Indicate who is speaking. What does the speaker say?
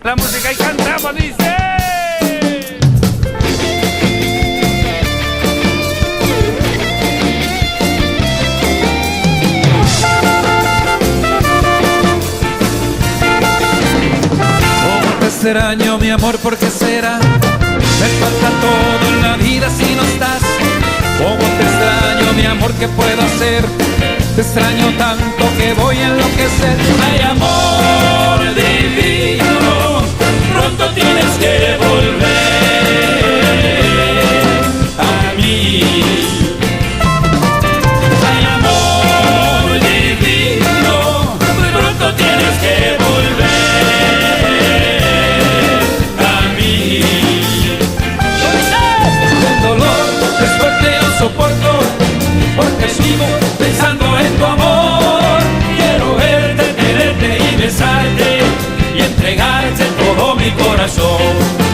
Speaker 1: la música y cantamos, dice. Como te extraño, mi amor, ¿por qué será? Me falta todo en la vida si no estás. Como te extraño, mi amor, ¿qué puedo hacer? Te extraño tanto que voy a enloquecer. Ay, amor divino, pronto tienes que volver a mí. Ay, amor divino, pronto tienes que volver a mí. El dolor es fuerte, no soporto, porque sigo pensando en tu amor. Quiero verte, tenerte y besarte y entregarte todo mi corazón.